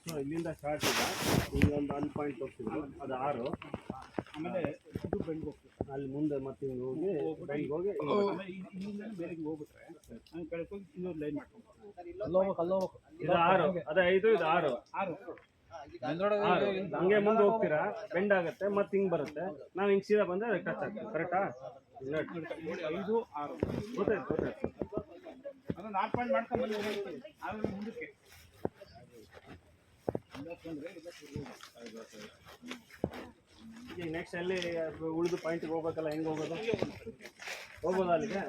So ಇಲ್ಲಿಂದ start ಇದೆ, ಇಲ್ಲೊಂದು ಅಲ್ಲಿ ಪಾಯಿಂಟ್ ಹೋಗ್ತಿದ್ರು, ಅದು 6. ಆಮೇಲೆ ಇದು ಬೆಂಡ್ ಹೋಗ್ತದೆ ಅಲ್ಲಿ ಮುಂದೆ ಮತ್ತೆ ಹಿಂಗೆ ಹೋಗಿ ಬೆಂಡ್ಗೆ ಹೋಗಿ ಇಲ್ಲಿಂದ ಬೇರೆ ಹೋಗ್ಬಿಟ್ರೆ ಹಂಗೆ ಕೆಳಗೆ ಹೋಗಿ ಇನ್ನೊಂದು ಲೈನ್ ಮಾಡ್ಕೊಂಡು ಇದು 6, ಅದು 5, ಇದು 6. ಹಂಗೆ ಮುಂದೆ ಹೋಗ್ತೀರಾ, ಬೆಂಡ್ ಆಗುತ್ತೆ, ಮತ್ತೆ ಹಿಂಗೆ ಬರುತ್ತೆ, ನಾವು ಹಿಂಗೆ ಸೀದಾ ಬಂದರೆ ಅದಕ್ಕೆ ಟಚ್ ಆಗ್ತೀವಿ. ಕರೆಕ್ಟಾ? 5, 6 ಗೊತ್ತಾಯ್ತು. ಅದನ್ನು 4 ಪಾಯಿಂಟ್ ಮಾಡ್ಕೊಂಡು ಬಂದು ಆಮೇಲೆ ಮುಂದಕ್ಕೆ ಈಗ ನೆಕ್ಸ್ಟ್ ಅಲ್ಲಿ ಉಳಿದು ಪಾಯಿಂಟ್ಗೆ ಹೋಗ್ಬೇಕಲ್ಲ, ಹೆಂಗೆ ಹೋಗೋದು? ಹೋಗ್ಬೋದಾ ಅಲ್ಲಿಗೆ?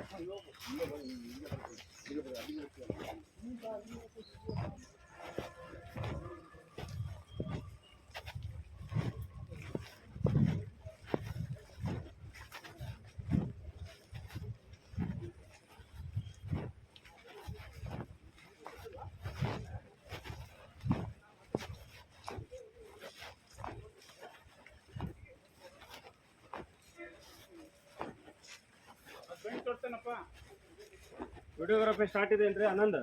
ವಿಡಿಯೋಗ್ರಫಿ ಸ್ಟಾರ್ಟ್ ಇದೆ ಅಂದ್ರೆ ಆನಂದ್.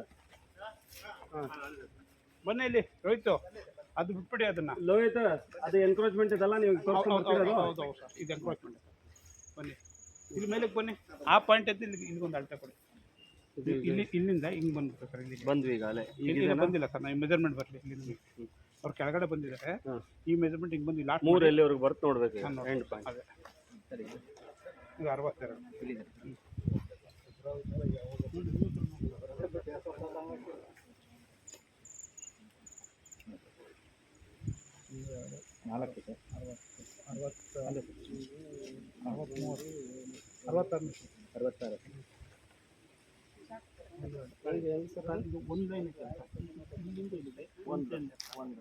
ಬನ್ನಿ ಇಲ್ಲಿ ರೋಹಿತ್, ಅದು ಬಿಟ್ಬಿಡಿ ಅದನ್ನ. ಲೋಹಿತ್, ಅದು ಎನ್ಕ್ರೋಚ್ಮೆಂಟ್ ಇದಲ್ಲ, ನೀವು ಹೌದು ಇದು ಎನ್ಕ್ರೋಚ್ಮೆಂಟ್. ಬನ್ನಿ ಇಲ್ಲಿ ಮೇಲಕ್ಕೆ ಬನ್ನಿ, ಆ ಪಾಯಿಂಟ್ ಎದ್ದು ಇಲ್ಲಿಗೊಂದು ಅಳತೆ ಕೊಡಿ. ಇಲ್ಲಿಂದ ಹಿಂಗೆ ಬಂದ್ಬಿಟ್ಟು ಸರ್, ಇಲ್ಲಿ ಬಂದ್ವಿ ಈಗ ಅಲ್ಲೇ. ಈಗ ಬಂದಿಲ್ಲ ಸರ್, ನಾವು ಮೆಜರ್ಮೆಂಟ್ ಬರಲಿ. ಇಲ್ಲಿ ಅವ್ರು ಕೆಳಗಡೆ ಬಂದಿದ್ದಾರೆ, ಈ ಮೆಜರ್ಮೆಂಟ್ ಹಿಂಗೆ ಬಂದಿಲ್ಲ. 3 ಎಲ್ಲಿವರೆಗೂ ಬರ್ತು ನೋಡ್ಬೇಕು ಎಂಡ್ ಪಾಯಿಂಟ್. ಅದೇ ಇದು 62. ಒಂದು ಲೈನ್ ಇದೆ, ಇಲ್ಲಿಂದ ಇಲ್ಲಿದೆ 1 3 4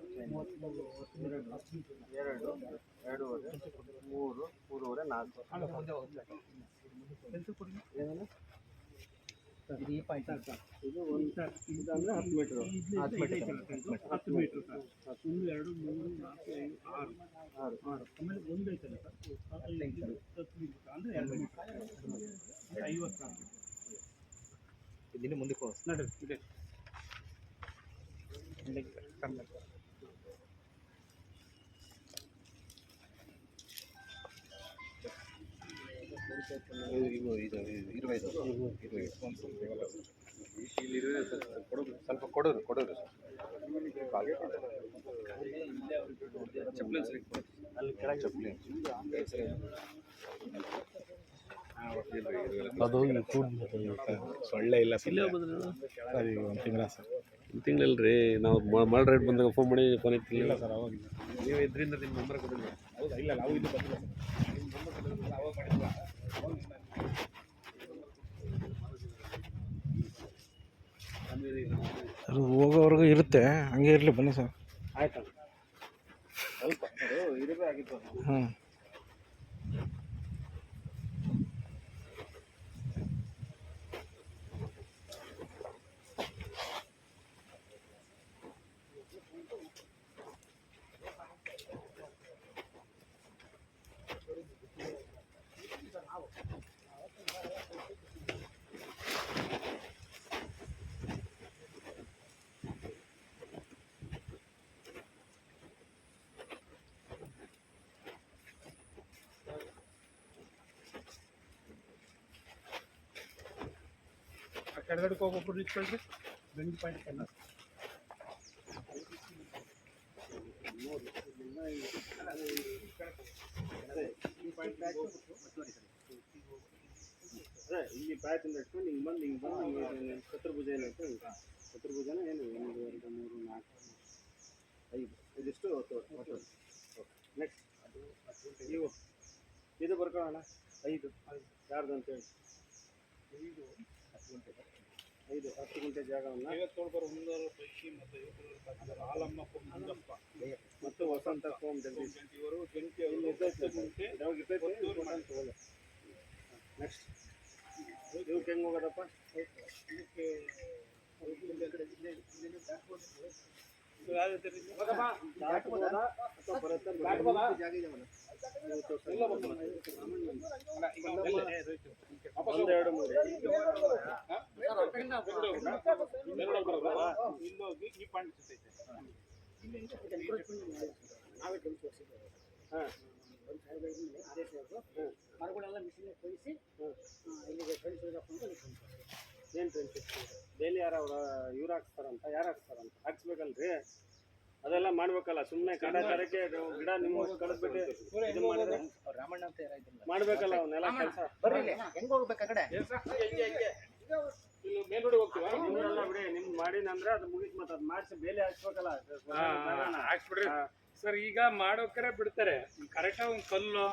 ಇದು ಈ ಪಾಯಿಂಟ್ ಇದು ಒಂದು ಇದು ಅಂದರೆ 10 ಮೀಟ್ರು. 10 metre sir. 1 2 3 4 5 6 ಆಮೇಲೆ ಒಂದು ಐತಲ್ಲ ಸರ್, ಅಲ್ಲಿ 10 ಮೀಟ್ರ್ ಅಂದರೆ 2 ಮೀಟ್ರ್ 50. ಇದನ್ನು ಮುಂದಕ್ಕೆ ಹೋಗಿ ನಡ್ರಿ ಇದೆ ಸ್ವಲ್ಪ ಕೊಡೋರು ಚಪ್ಪಲಿ ಅಲ್ಲಿ ಕೆಳಗೆ ಚಪ್ಪಲಿ ಅದು ಸೊಳ್ಳೆ ಇಲ್ಲ ಸರ್. ಸರಿ, ಒಂದು ತಿಂಗಳ ಸರ್. ಒಂದು ತಿಂಗಳಲ್ರಿ, ನಾವು ಮಾಲ್ ರೇಟ್ ಬಂದಾಗ ಫೋನ್ ಮಾಡಿ ಫೋನ್ ಇತ್ತಿಲ್ಲ ಸರ್. ಅವಾಗ ನೀವು ಇದರಿಂದ ನಿಮ್ಮ ನಂಬರ್ ಕೊಟ್ಟಿಲ್ಲ. ಹೌದಾ? ಇಲ್ಲ ನಾವು ಇದು ಬಂದಿಲ್ಲ ಸರ್. ನಿಮ್ಮ ನಂಬರ್ ಕೊಟ್ಟಿಲ್ಲ, ಅವಾಗ ಮಾಡಿಲ್ಲ. ಅದು ಹೋಗೋವರೆಗೂ ಇರುತ್ತೆ, ಹಂಗೆ ಇರಲಿ. ಬನ್ನಿ ಸರ್. ಆಯ್ತು, ಸ್ವಲ್ಪ ಇರಬೇಕು ಆಗಿತ್ತು. ಹ್ಞೂ ಕೆಳಗಡೆಗೆ ಹೋಗೋಬ್ರು ನಿಂತ್ಕೊಳ್ರಿ, ಬೆಂಡ್ ಪಾಯಿಂಟ್ ಕಲ್ಲ. ಅದೇ ಇಲ್ಲಿ ಪ್ಯಾಚಿಂದ ಇಟ್ಕೊಂಡು ಹಿಂಗೆ ಬಂದು ಚತುರ್ಭುಜ ಏನಾಯ್ತು, ಚತುರ್ಭುಜನ ಏನು 1 2 3 4 5 ಇದಿಷ್ಟು. ನೆಕ್ಸ್ಟ್ ನೀವು ಇದು ಬರ್ಕೊಳ್ಳೋಣ. 5 ಯಾರ್ದು ಅಂತೇಳಿ 10 ಗುಂಟೆ ಜಾಗವನ್ನು 57 ಪೈಕಿ ಮತ್ತು ಹಾಲಮ್ಮ ಮತ್ತು ವಸಂತ ಕೋಮ್ ಜಗದೀಶ್ ಇವರು ಜಂಟಿ ನೆಕ್ಸ್ಟ್ ಇವಕ್ಕೆ ಹೆಂಗೆ ಹೋಗೋದಪ್ಪ? ಇದಕ್ಕೆ ಒಂದೆರಡು ಮೂರು ಇಲ್ಲೋಗಿ ಈ ಪಾಯಿಂಟ್ ಸಿಗ್ತೈತೆ. ನಾವೇ ಡ್ರಮ್ಸ್ ಹೊಡ್ಸಿದ್ದೇವೆ. ಹಾಂ ಒಂದು ಸಾಹೇಬ್ ಹೇಳಿದ್ಮೇಲೆ ಅದೇ ಸಾಹೇಬರು ಮರಗಳೆಲ್ಲ ಮಿಷಿನ್ಗೆ ಕೊಡಿಸಿ ಇಲ್ಲಿಗೆ ಫ್ರೆಂಡ್ಸ್ ಹಾಕೊಂಡು ಅಲ್ಲಿ ಏನು ಫ್ರೆಂಡ್ಶಿಪ್ ಡೈಲಿ ಯಾರು ಅವ್ರ ಇವ್ರು ಹಾಕ್ಸ್ತಾರಂತ ಯಾರು ಹಾಕ್ಸ್ತಾರಂತ ಹಾಕ್ಸ್ಬೇಕಲ್ರಿ ಅದೆಲ್ಲ ಮಾಡ್ಬೇಕಲ್ಲ ಸುಮ್ಮನೆ ಕಾಟಾಚಾರಕ್ಕೆ ಗಿಡ ನಿಮ್ಮ ಕಳೆದ್ಬಿಟ್ಟು ಇದು ಮಾಡಿದ್ರೆ ರಾಮಣ್ಣ ಅಂತ ಯಾರಾಯ್ತಿಲ್ಲ ಮಾಡ್ಬೇಕಲ್ಲ ಅವನ್ನೆಲ್ಲ ಕೆಲಸ ಬರ್ರಿ ಹೆಂಗ್ ಹೋಗ್ಬೇಕು ಆ ಕಡೆ ಇಲ್ಲಿ ಮೇಲ್ಗಡೆ ಹೋಗ್ತೀವಾ ನಿಮ್ದೆಲ್ಲ ಬಿಡಿ ನಿಮ್ದು ಮಾಡಿನಂದ್ರೆ ಅದು ಮುಗಿತ್ ಮತ್ತೆ ಅದು ಮಾಡಿಸಿ ಬೇಲಿ ಹಾಕ್ಸ್ಬೇಕಲ್ಲ ಹಾಕ್ಸ್ಬಿಡ್ರಿ ಹಾ. ಸರ್ ಈಗ ಮಾಡೋಕರೆ ಬಿಡ್ತಾರೆ ಕರೆಕ್ಟಾಗಿ ಒಂದು ಕಲ್ಲು